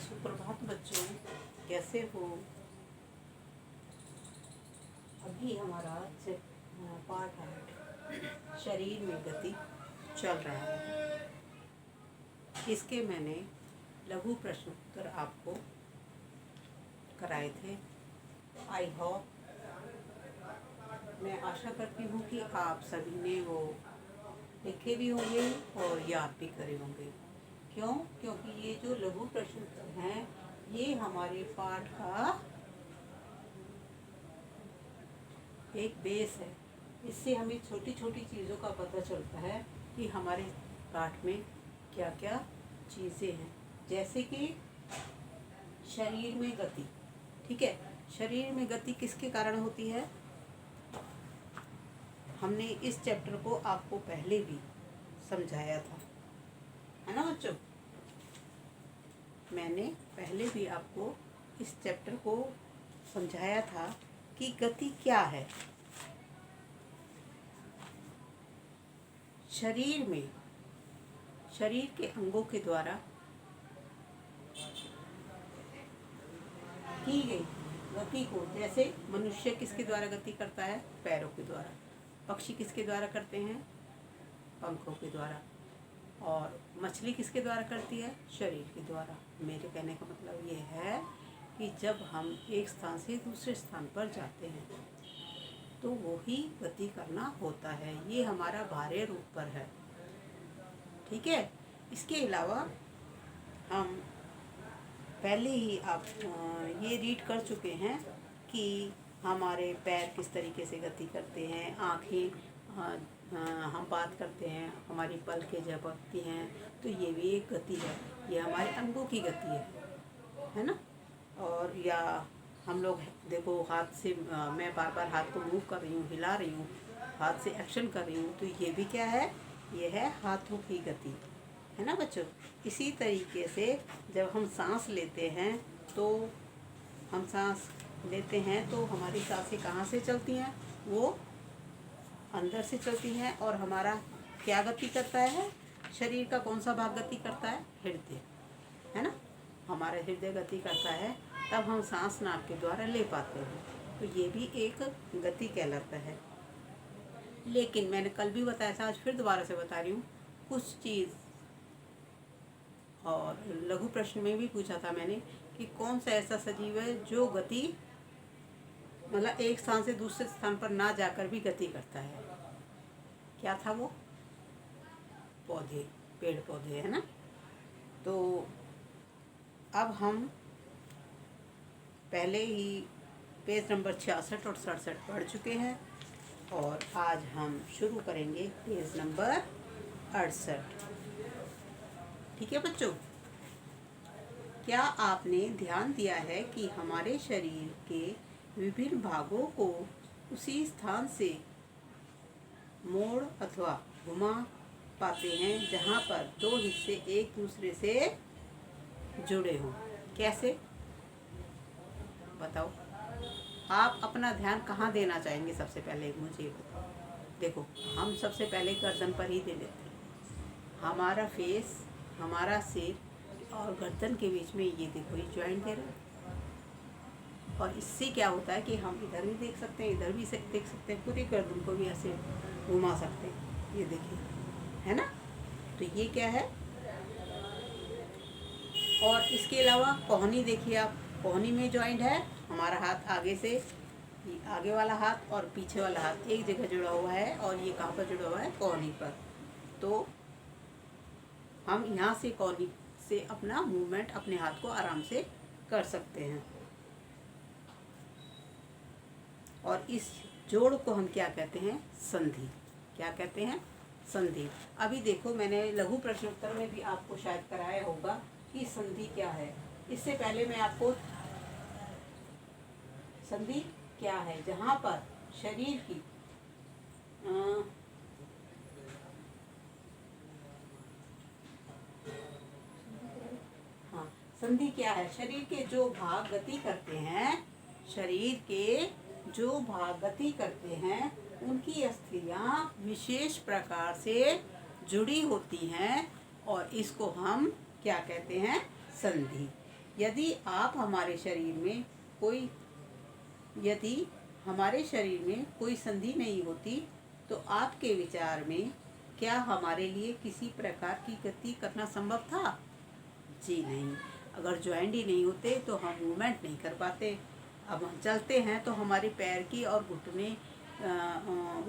सुप्रभात बच्चों, कैसे हो। अभी हमारा पाठ 8 शरीर में गति चल रहा है। इसके मैंने लघु प्रश्न उत्तर आपको कराए थे। आई होप, मैं आशा करती हूँ कि आप सभी ने वो लिखे भी होंगे और याद भी करे होंगे। क्यों? क्योंकि ये जो लघु प्रश्न उत्तर हैं, ये हमारे पाठ का एक बेस है। इससे हमें छोटी छोटी चीज़ों का पता चलता है कि हमारे पाठ में क्या क्या चीज़ें हैं। जैसे कि शरीर में गति, ठीक है। शरीर में गति किसके कारण होती है? हमने इस चैप्टर को आपको पहले भी समझाया था, है ना बच्चों। मैंने पहले भी आपको इस चैप्टर को समझाया था कि गति क्या है। शरीर में शरीर के अंगों के द्वारा की गई गति को, जैसे मनुष्य किसके द्वारा गति करता है? पैरों के द्वारा। पक्षी किसके द्वारा करते हैं? पंखों के द्वारा। और मछली किसके द्वारा करती है? शरीर के द्वारा। मेरे कहने का मतलब ये है कि जब हम एक स्थान से दूसरे स्थान पर जाते हैं तो वो ही गति करना होता है। ये हमारा बाह्य रूप पर है, ठीक है। इसके अलावा हम पहले ही आप ये रीड कर चुके हैं कि हमारे पैर किस तरीके से गति करते हैं, आँखें, हम बात करते हैं, हमारी पलकें झपकती हैं, तो ये भी एक गति है। ये हमारे अंगों की गति है ना। और या हम लोग देखो, हाथ से मैं बार बार हाथ को मूव कर रही हूँ, हिला रही हूँ, हाथ से एक्शन कर रही हूँ, तो ये भी क्या है? ये है हाथों की गति, है ना बच्चों। इसी तरीके से जब हम सांस लेते हैं तो हमारी सांसें कहाँ से चलती हैं? वो अंदर से चलती हैं। और हमारा क्या गति करता है? शरीर का कौन सा भाग गति करता है? हृदय, है ना। हमारा हृदय गति करता है, तब हम सांस नाक के द्वारा ले पाते हैं, तो ये भी एक गति कहलाता है। लेकिन मैंने कल भी बताया था, आज फिर दोबारा से बता रही हूँ, कुछ चीज़ और लघु प्रश्न में भी पूछा था मैंने कि कौन सा ऐसा सजीव है जो गति, मतलब एक स्थान से दूसरे स्थान पर ना जाकर भी गति करता है। क्या था वो? पौधे, पेड़ पौधे, है ना। तो अब हम पहले ही पेज नंबर 66 और 67 पढ़ चुके हैं और आज हम शुरू करेंगे पेज नंबर 68। ठीक है बच्चों, क्या आपने ध्यान दिया है कि हमारे शरीर के विभिन्न भागों को उसी स्थान से मोड़ अथवा घुमा पाते हैं जहाँ पर दो हिस्से एक दूसरे से जुड़े हों? कैसे बताओ? आप अपना ध्यान कहाँ देना चाहेंगे? सबसे पहले मुझे देखो, हम सबसे पहले गर्दन पर ही दे देते हैं। हमारा फेस, हमारा सिर और गर्दन के बीच में ये देखो, ये जॉइंट है। और इससे क्या होता है कि हम इधर भी देख सकते हैं, इधर भी देख सकते हैं, पूरी गर्दन को भी ऐसे घुमा सकते हैं। ये देखिए, है ना। तो ये क्या है? और इसके अलावा कोहनी देखिए आप, कोहनी में जॉइंट है। हमारा हाथ आगे से, आगे वाला हाथ और पीछे वाला हाथ एक जगह जुड़ा हुआ है, और ये कहाँ पर जुड़ा हुआ है? कोहनी पर। तो हम यहाँ से कोहनी से अपना मूवमेंट, अपने हाथ को आराम से कर सकते हैं। और इस जोड़ को हम क्या कहते हैं? संधि। क्या कहते हैं? संधि। अभी देखो, मैंने लघु प्रश्नोत्तर में भी आपको शायद कराया होगा कि संधि क्या है। इससे पहले मैं आपको संधि क्या है, जहाँ पर शरीर की संधि क्या है? शरीर के जो भाग गति करते हैं, शरीर के जो भाग गति करते हैं, उनकी अस्थियां विशेष प्रकार से जुड़ी होती हैं, और इसको हम क्या कहते हैं? संधि। यदि हमारे शरीर में कोई संधि नहीं होती तो आपके विचार में क्या हमारे लिए किसी प्रकार की गति करना संभव था? जी नहीं। अगर जॉइंट ही नहीं होते तो हम मूवमेंट नहीं कर पाते। अब हम चलते हैं तो हमारे पैर की और घुटने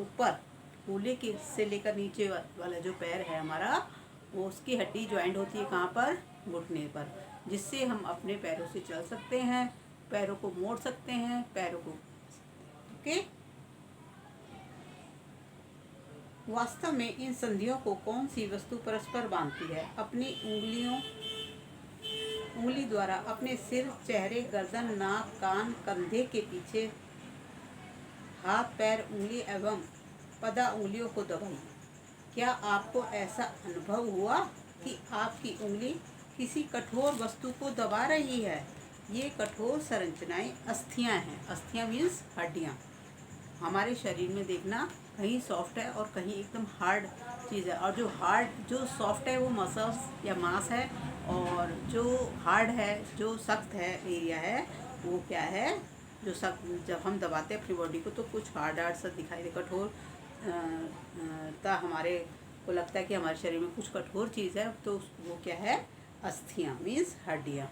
ऊपर कूल्हे के से लेकर नीचे वाला जो पैर है हमारा, वो उसकी हड्डी जॉइंट होती है कहाँ पर? घुटने पर, जिससे हम अपने पैरों से चल सकते हैं, पैरों को मोड़ सकते हैं, पैरों को ओके। वास्तव में इन संधियों को कौन सी वस्तु परस्पर बांधती है? अपनी उंगली द्वारा अपने सिर, चेहरे, गर्दन, नाक, कान, कंधे के पीछे हाथ, पैर, उंगली एवं पदा उंगलियों को दबाइए। क्या आपको ऐसा अनुभव हुआ कि आपकी उंगली किसी कठोर वस्तु को दबा रही है? ये कठोर संरचनाएं अस्थियां हैं। अस्थियां मीन्स हड्डियां। हमारे शरीर में देखना कहीं सॉफ्ट है और कहीं एकदम हार्ड चीज़ है, और जो सॉफ्ट है वो मसल्स या मांस है, और जो हार्ड है, जो सख्त है एरिया है, वो क्या है? जो सख्त, जब हम दबाते हैं अपनी बॉडी को तो कुछ हार्ड सा दिखाई दे, कठोर हमारे को लगता है कि हमारे शरीर में कुछ कठोर चीज़ है, तो वो क्या है? अस्थियां मीन्स हड्डियां।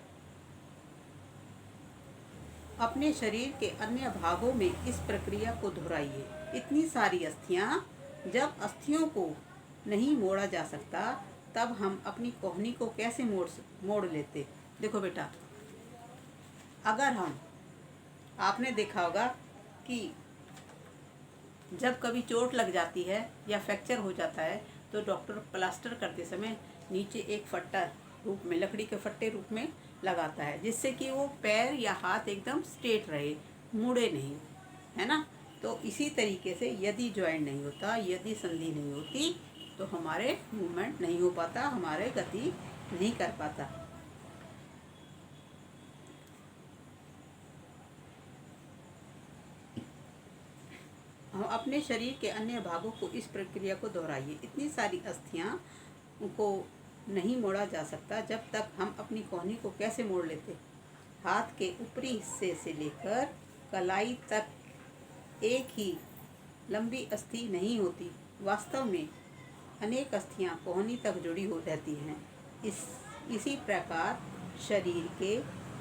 अपने शरीर के अन्य भागों में इस प्रक्रिया को दोहराइए। इतनी सारी अस्थियां, जब अस्थियों को नहीं मोड़ा जा सकता तब हम अपनी कोहनी को कैसे मोड़ लेते? देखो बेटा, अगर आपने देखा होगा कि जब कभी चोट लग जाती है या फ्रैक्चर हो जाता है तो डॉक्टर प्लास्टर करते समय नीचे एक फट्टा रूप में, लकड़ी के फट्टे रूप में लगाता है, जिससे कि वो पैर या हाथ एकदम स्ट्रेट रहे, मुड़े नहीं, है ना। तो इसी तरीके से यदि जॉइंट नहीं होता, यदि संधि नहीं होती तो हमारे मूवमेंट नहीं हो पाता, हमारे गति नहीं कर पाता। हम अपने शरीर के अन्य भागों को इस प्रक्रिया को दोहराइए। इतनी सारी अस्थियां को नहीं मोड़ा जा सकता, जब तक हम अपनी कोहनी को कैसे मोड़ लेते? हाथ के ऊपरी हिस्से से लेकर कलाई तक एक ही लंबी अस्थि नहीं होती। वास्तव में अनेक अस्थियां कोहनी तक जुड़ी हो रहती हैं। इसी प्रकार शरीर के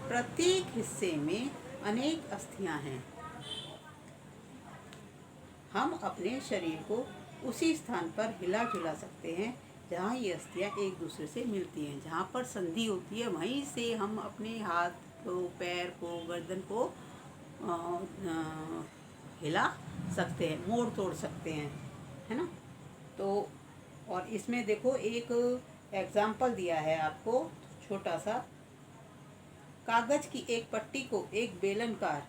प्रत्येक हिस्से में अनेक अस्थियां हैं। हम अपने शरीर को उसी स्थान पर हिला जुला सकते हैं जहाँ ये अस्थियाँ एक दूसरे से मिलती हैं। जहाँ पर संधि होती है वहीं से हम अपने हाथ को, पैर को, गर्दन को हिला सकते हैं, मोड़ तोड़ सकते हैं, है ना। तो और इसमें देखो एक एग्जाम्पल दिया है आपको छोटा सा। कागज की एक पट्टी को एक बेलनाकार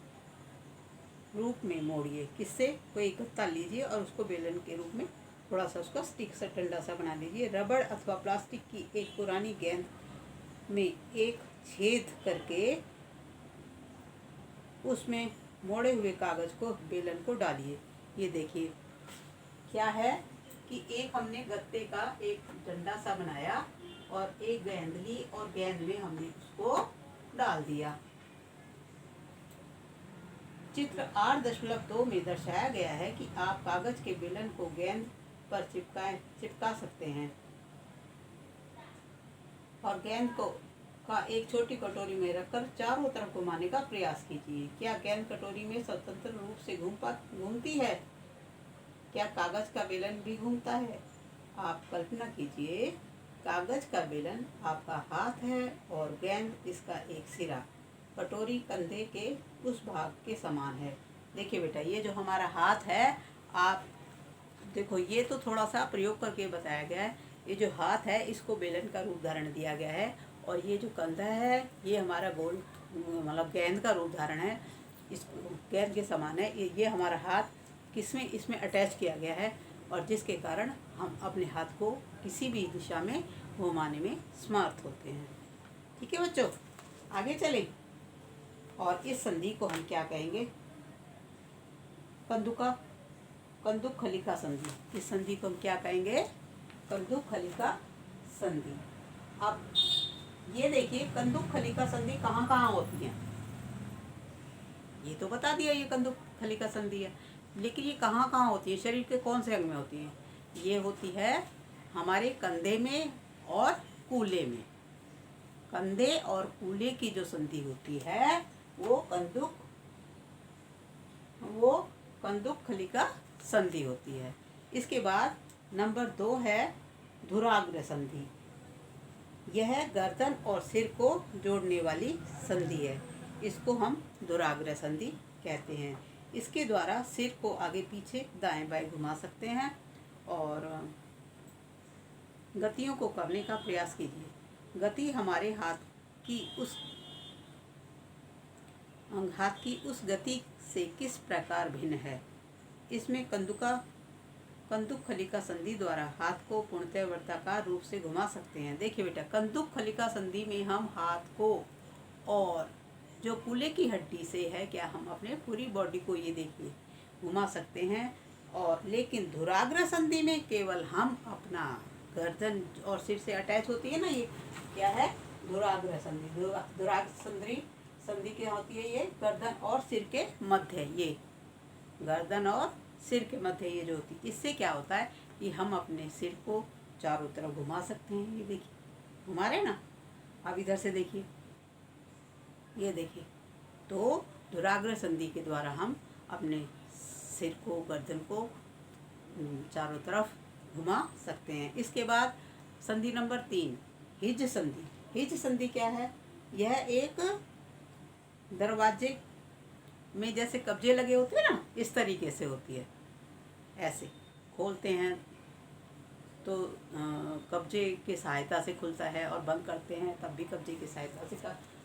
रूप में मोड़िए। किससे? कोई एक गत्ता लीजिए और उसको बेलन के रूप में थोड़ा सा उसका स्टिक सा डंडा सा बना लीजिए। रबड़ अथवा प्लास्टिक की एक पुरानी गेंद में एक छेद करके उसमें मोड़े हुए कागज को, बेलन को डालिए। ये देखिए क्या है कि एक हमने गत्ते का एक डंडा सा बनाया और एक गेंद ली और गेंद में हमने उसको डाल दिया। चित्र 8.2 में दर्शाया गया है कि आप कागज के बेलन को गेंद पर चिपका सकते हैं और गेंद को एक छोटी कटोरी में रखकर चारों तरफ घुमाने का प्रयास कीजिए। क्या गेंद कटोरी में स्वतंत्र रूप से घूमती है? क्या कागज का बेलन भी घूमता है? आप कल्पना कीजिए, कागज का बेलन आपका हाथ है और गेंद इसका एक सिरा। कटोरी कंधे के उस भाग के समान है। देखिए बेटा, ये जो हमारा हाथ है, आप देखो, ये तो थोड़ा सा प्रयोग करके बताया गया है। ये जो हाथ है इसको बेलन का रूप धारण दिया गया है, और ये जो कंधा है ये हमारा गोल मतलब गेंद का रूप धारण है, इस गेंद के समान है। ये हमारा हाथ इसमें अटैच किया गया है, और जिसके कारण हम अपने हाथ को किसी भी दिशा में घुमाने में समर्थ होते हैं। ठीक है बच्चों, आगे चलें। और इस संधि को हम क्या कहेंगे? कंदुक खलिका संधि। इस संधि को हम क्या कहेंगे? कंदुक खलिका संधि। अब ये देखिए कंदुक खलिका संधि कहाँ कहाँ होती है, ये तो बता दिया ये कंदुक खलिका संधि है, लेकिन ये कहाँ कहाँ होती है, शरीर के कौन से अंग में होती है। ये होती है हमारे कंधे में और कूल्हे में। कंधे और कूल्हे की जो संधि होती है वो कंदुक खलिका संधि होती है। इसके बाद नंबर 2 है धुराग्र संधि। यह गर्दन और सिर को जोड़ने वाली संधि है, इसको हम धुराग्र संधि कहते हैं। इसके द्वारा सिर को आगे पीछे दाएं बाएं घुमा सकते हैं और गतियों को करने का प्रयास कीजिए। गति हमारे हाथ की उस गति से किस प्रकार भिन्न है। इसमें कंदुक खलिका संधि द्वारा हाथ को पूर्णतः वर्ताकार रूप से घुमा सकते हैं। देखिए बेटा, कंदुक खलिका संधि में हम हाथ को और जो कूल्हे की हड्डी से है क्या, हम अपने पूरी बॉडी को ये देखिए घुमा सकते हैं। और लेकिन धुराग्र संधि में केवल हम अपना गर्दन और सिर से अटैच होती है ना, ये क्या है, धुराग्र संधि। धुराग्र संधि क्या होती है, ये गर्दन और सिर के मध्य, ये गर्दन और सिर के मध्य ये जो होती है, इससे क्या होता है कि हम अपने सिर को चारों तरफ घुमा सकते हैं। ये देखिए घुमा रहे ना, अब इधर से देखिए, ये देखिए, तो धुराग्र संधि के द्वारा हम अपने सिर को, गर्दन को चारों तरफ घुमा सकते हैं। इसके बाद संधि नंबर 3 हिज संधि। हिज संधि क्या है, यह एक दरवाजे में जैसे कब्जे लगे होते हैं ना, इस तरीके से होती है। ऐसे खोलते हैं तो कब्जे की सहायता से खुलता है और बंद करते हैं तब भी कब्जे की सहायता से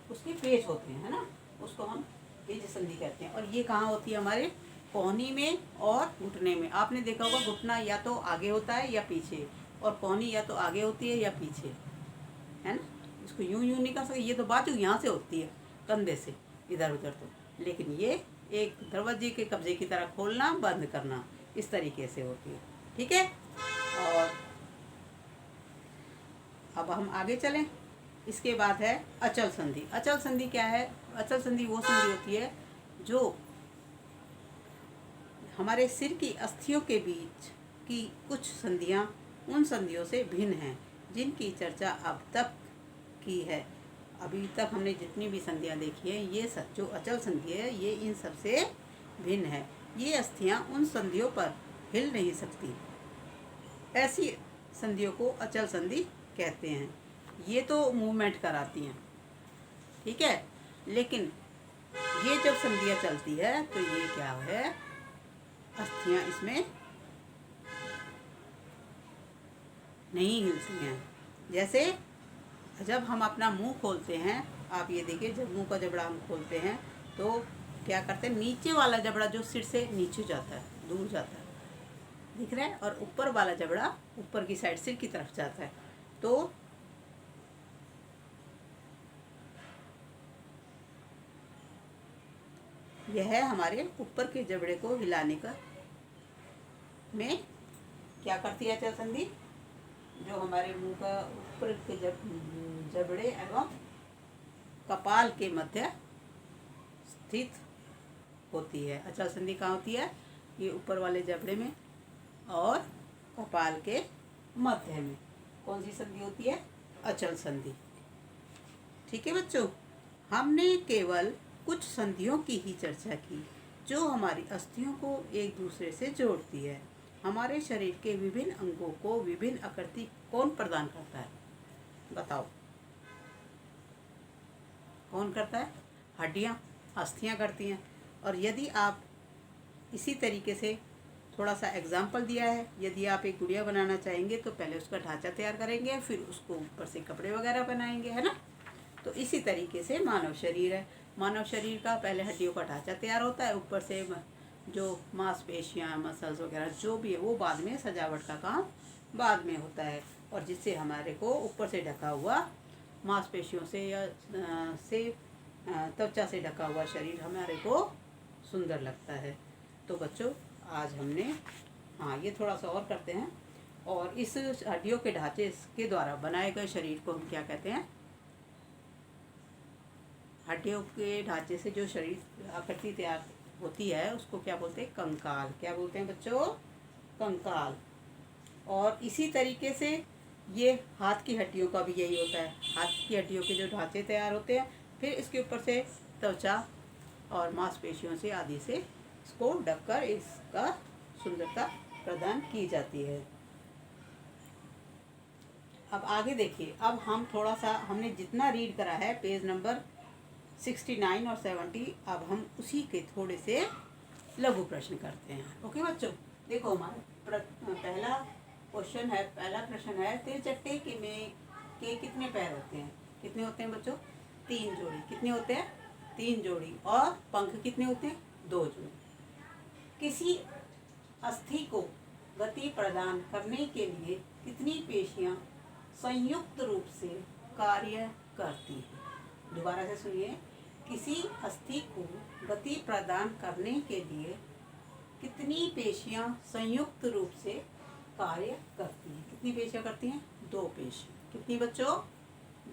उसके पेच होते हैं, है ना, उसको हम हिज संधि कहते हैं। और ये कहाँ होती है, हमारे कोहनी में और घुटने में। आपने देखा होगा घुटना या तो आगे होता है या पीछे, और कोहनी या तो आगे होती है या पीछे, है ना। इसको यूं नहीं कर सकते, ये तो बाजू यहाँ से होती है कंधे से इधर उधर, तो लेकिन ये एक दरवाजे के कब्जे की तरह खोलना बंद करना इस तरीके से होती है, ठीक है। और अब हम आगे चलें। इसके बाद है अचल संधि। अचल संधि क्या है, अचल संधि वो संधि होती है जो हमारे सिर की अस्थियों के बीच की कुछ संधियां उन संधियों से भिन्न हैं जिनकी चर्चा अब तक की है। अभी तक हमने जितनी भी संधियां देखी हैं, ये सब जो अचल संधि है ये इन सब से भिन्न है। ये अस्थियां उन संधियों पर हिल नहीं सकती, ऐसी संधियों को अचल संधि कहते हैं। ये तो मूवमेंट कराती हैं, ठीक है, लेकिन ये जब संधियां चलती है तो ये क्या है, अस्थियां इसमें नहीं हिलती हैं। जैसे जब हम अपना मुंह खोलते हैं, आप ये देखिए, जब मुंह का जबड़ा हम खोलते हैं तो क्या करते हैं, नीचे वाला जबड़ा जो सिर से नीचे जाता है, दूर जाता है, दिख रहा है, और ऊपर वाला जबड़ा ऊपर की साइड सिर की तरफ जाता है। तो यह हमारे ऊपर के जबड़े को हिलाने का में क्या करती है अचल संधि, जो हमारे मुंह का ऊपर के जबड़े एवं कपाल के मध्य स्थित होती है। अचल संधि कहाँ होती है, ये ऊपर वाले जबड़े में और कपाल के मध्य में। कौन सी संधि होती है, अचल संधि, ठीक है बच्चों। हमने केवल कुछ संधियों की ही चर्चा की जो हमारी अस्थियों को एक दूसरे से जोड़ती है। हमारे शरीर के विभिन्न अंगों को विभिन्न आकृति कौन प्रदान करता है, बताओ, कौन करता है, हड्डियां, अस्थियां करती हैं। और यदि आप इसी तरीके से थोड़ा सा एग्जाम्पल दिया है, यदि आप एक गुड़िया बनाना चाहेंगे तो पहले उसका ढांचा तैयार करेंगे, फिर उसको ऊपर से कपड़े वगैरह बनाएंगे, है ना। तो इसी तरीके से मानव शरीर है। मानव शरीर का पहले हड्डियों का ढांचा तैयार होता है, ऊपर से जो मांसपेशियाँ, मसल्स वगैरह जो भी है वो बाद में, सजावट का काम बाद में होता है, और जिससे हमारे को ऊपर से ढका हुआ मांसपेशियों से या त्वचा से ढका हुआ शरीर हमारे को सुंदर लगता है। तो बच्चों आज हमने ये थोड़ा सा और करते हैं, और इस हड्डियों के ढांचे के द्वारा बनाए गए शरीर को हम क्या कहते हैं, हड्डियों के ढांचे से जो शरीर आकृति तैयार होती है उसको क्या बोलते हैं? कंकाल। क्या बोलते हैं बच्चों? कंकाल। और इसी तरीके से ये हाथ की हड्डियों का भी यही होता है। हाथ की हड्डियों के जो ढांचे तैयार होते हैं, फिर इसके ऊपर से त्वचा और मांसपेशियों से आदि से इसको ढककर इसका सुंदरता प्रदान की जाती है। अब आगे देखिए, अब हम थोड़ा सा, हमने जितना रीड करा है पेज नंबर 69 और 70, अब हम उसी के थोड़े से लघु प्रश्न करते हैं। ओके बच्चों, देखो हमारा पहला क्वेश्चन है, पहला प्रश्न है, तिलचट्टे के कितने पैर होते हैं? कितने होते हैं बच्चों? 3 जोड़ी। कितने होते हैं? 3 जोड़ी। और पंख कितने होते हैं? 2 जोड़ी। किसी अस्थि को गति प्रदान करने के लिए कितनी पेशियां संयुक्त रूप से कार्य करती हैं? दोबारा से सुनिए, किसी अस्थि को गति प्रदान करने के लिए कितनी पेशियां संयुक्त रूप से कार्य करती हैं? कितनी पेशियां करती हैं? 2 पेशियां। कितनी बच्चों?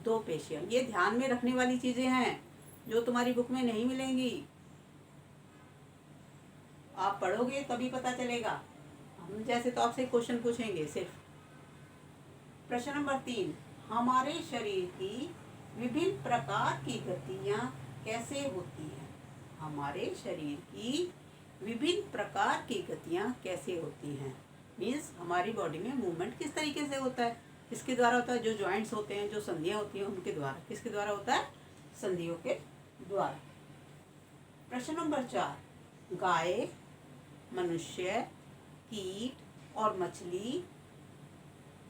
2 पेशियां। ये ध्यान में रखने वाली चीजें हैं जो तुम्हारी बुक में नहीं मिलेंगी। आप पढ़ोगे तभी पता चलेगा। हम जैसे तो आपसे क्वेश्चन पूछेंगे सिर्फ। प्रश्न नंबर 3, हमारे शरीर की विभिन्न प्रकार की गतियां कैसे होती हैं? हमारे शरीर की विभिन्न प्रकार की गतियां कैसे होती हैं? मीन्स हमारी बॉडी में मूवमेंट किस तरीके से होता है? किसके द्वारा होता है? जो जॉइंट्स होते हैं, जो संधियां होती हैं, उनके द्वारा। किसके द्वारा होता है? संधियों के द्वारा। प्रश्न नंबर 4, गाय, मनुष्य, कीट और मछली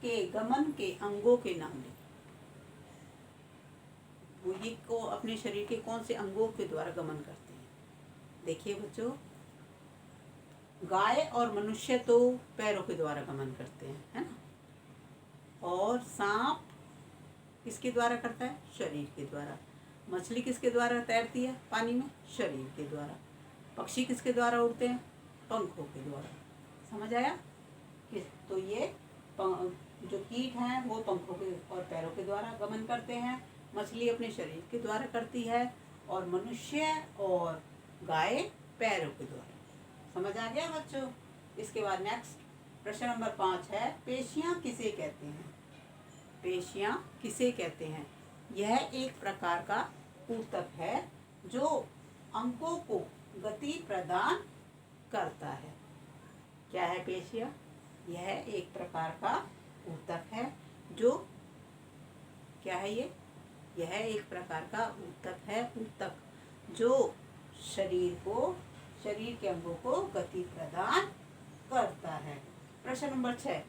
के गमन के अंगों के नाम लिखिए। वो ये को अपने शरीर के कौन से अंगों के द्वारा गमन करते हैं? देखिए बच्चों, गाय और मनुष्य तो पैरों के द्वारा गमन करते हैं, है ना? और सांप किसके द्वारा करता है? शरीर के द्वारा। मछली किसके द्वारा तैरती है पानी में? शरीर के द्वारा। पक्षी किसके द्वारा उड़ते हैं? पंखों के द्वारा। समझ आया? तो ये जो कीट हैं वो पंखों के और पैरों के द्वारा गमन करते हैं, मछली अपने शरीर के द्वारा करती है, और मनुष्य और गाय पैरों के द्वारा। समझ आ गया बच्चों? इसके बाद नेक्स्ट प्रश्न नंबर 5 है, पेशियां किसे कहते हैं? पेशियां किसे कहते हैं? यह एक प्रकार का ऊतक है जो अंगों को गति प्रदान करता है। क्या है पेशियां? यह एक प्रकार का ऊतक है जो, क्या है ये? यह एक प्रकार का ऊतक है, ऊतक जो शरीर के अंगों को गति प्रदान करता है। प्रश्न नंबर 6,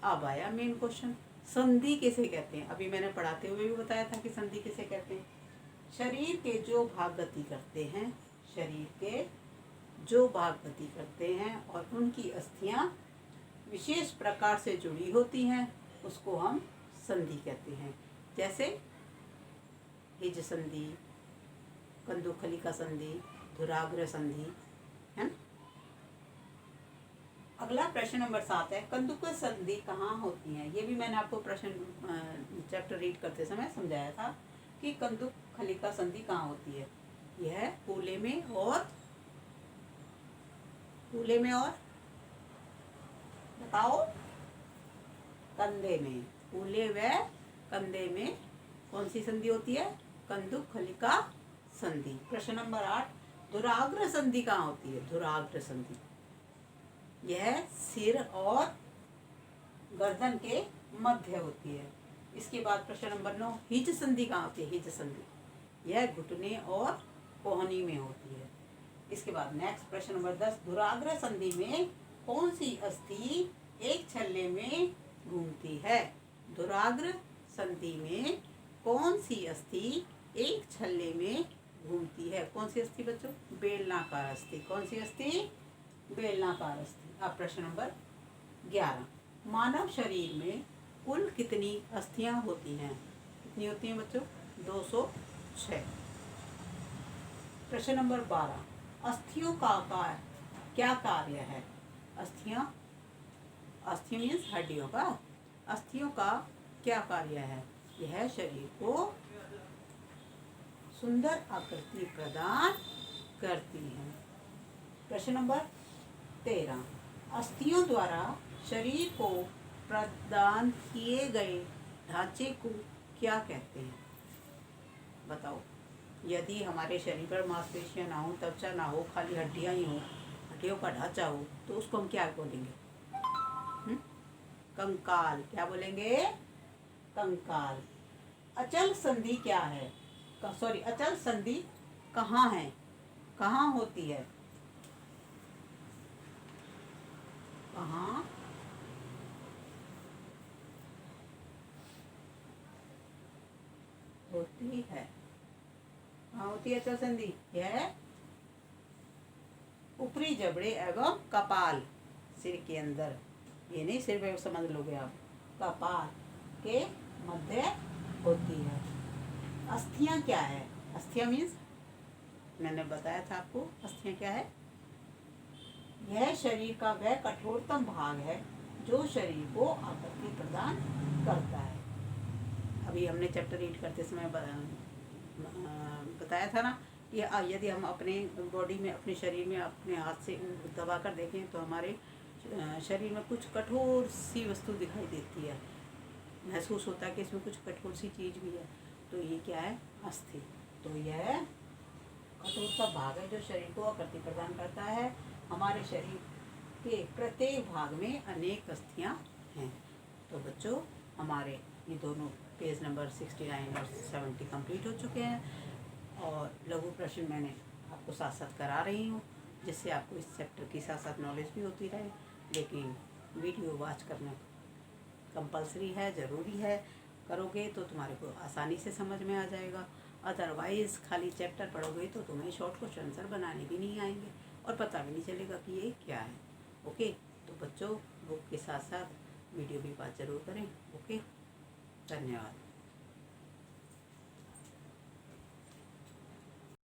अब आया मेन क्वेश्चन, संधि किसे कहते हैं? अभी मैंने पढ़ाते हुए भी बताया था कि संधि किसे कहते हैं। शरीर के जो भाग गति करते हैं, शरीर के जो भाग गति करते हैं और उनकी अस्थियां विशेष प्रकार से जुड़ी होती हैं, उसको हम संधि कहते हैं। जैसे हिज संधि, कंदुखलिका संधि, धुराग्र संधि, है ना? अगला प्रश्न नंबर 7 है, कंदुक संधि कहाँ होती है? ये भी मैंने आपको प्रश्न चैप्टर रीड करते समय समझाया था कि कंदुक खलिका संधि कहाँ होती है। यह कूल्हे में और बताओ, कंधे में। कूल्हे व कंधे में कौन सी संधि होती है? कंदुक खलिका संधि। प्रश्न नंबर 8, धुराग्र संधि कहाँ होती है? धुराग्र संधि यह सिर और गर्दन के मध्य होती है। इसके बाद प्रश्न नंबर 9, हिज संधि कहाँ होती है? हिज संधि यह घुटने और कोहनी में होती है। इसके बाद नेक्स्ट प्रश्न नंबर 10, धुराग्र संधि में कौन सी अस्थि एक छल्ले में घूमती है? धुराग्र संधि में कौन सी अस्थि एक छल्ले में घूमती है? कौन सी अस्थि बच्चों? बेलनाकार अस्थि। कौन सी अस्थि? बेलनाकार अस्थि। अब प्रश्न नंबर 11, मानव शरीर में कुल कितनी अस्थियां होती हैं? कितनी होती हैं बच्चों? 206। प्रश्न नंबर 12, अस्थियों का क्या कार्य है? अस्थियां मीन्स हड्डियों का। अस्थियों का क्या कार्य है? यह शरीर को सुंदर आकृति प्रदान करती हैं। प्रश्न नंबर 13, अस्थियों द्वारा शरीर को प्रदान किए गए ढांचे को क्या कहते हैं? बताओ। यदि हमारे शरीर पर मांसपेशियां ना हो, त्वचा ना हो, खाली हड्डियां ही हो, हड्डियों का ढांचा हो, तो उसको हम क्या बोलेंगे? कंकाल। क्या बोलेंगे? कंकाल। अचल संधि क्या है? सॉरी, अचल संधि कहाँ है, कहाँ होती है? कहाँ होती है? कहाँ होती है अचल संधि? यह ऊपरी जबड़े एवं कपाल, सिर के अंदर, ये नहीं सिर पे समझ लोगे आप, कपाल के मध्य होती है। अस्थियां क्या है? अस्थियां मीन्स, मैंने बताया था आपको, अस्थियां क्या है? यह शरीर का वह कठोरतम भाग है जो शरीर को आकृति प्रदान करता है। अभी हमने चैप्टर रीड करते समय बताया था ना कि यदि हम अपने बॉडी में, अपने शरीर में अपने हाथ से दबा कर देखें तो हमारे शरीर में कुछ कठोर सी वस्तु दिखाई देती है, महसूस होता है कि इसमें कुछ कठोर सी चीज़ भी है। तो ये क्या है? अस्थि। तो यह कठोरतम भाग है जो शरीर को आकृति प्रदान करता है। हमारे शरीर के प्रत्येक भाग में अनेक अस्थियां हैं। तो बच्चों, हमारे ये दोनों पेज नंबर 69 और 70 कंप्लीट हो चुके हैं और लघु प्रश्न मैंने आपको साथ साथ करा रही हूँ, जिससे आपको इस चैप्टर की साथ साथ नॉलेज भी होती रहे। लेकिन वीडियो वॉच करना कंपलसरी है, ज़रूरी है। करोगे तो तुम्हारे को आसानी से समझ में आ जाएगा। अदरवाइज़ खाली चैप्टर पढ़ोगे तो तुम्हें शॉर्ट क्वेश्चन आंसर बनाने भी नहीं आएंगे और पता भी नहीं चलेगा कि ये क्या है। ओके, तो बच्चों, बुक के साथ साथ वीडियो भी बात ज़रूर करें। ओके, धन्यवाद।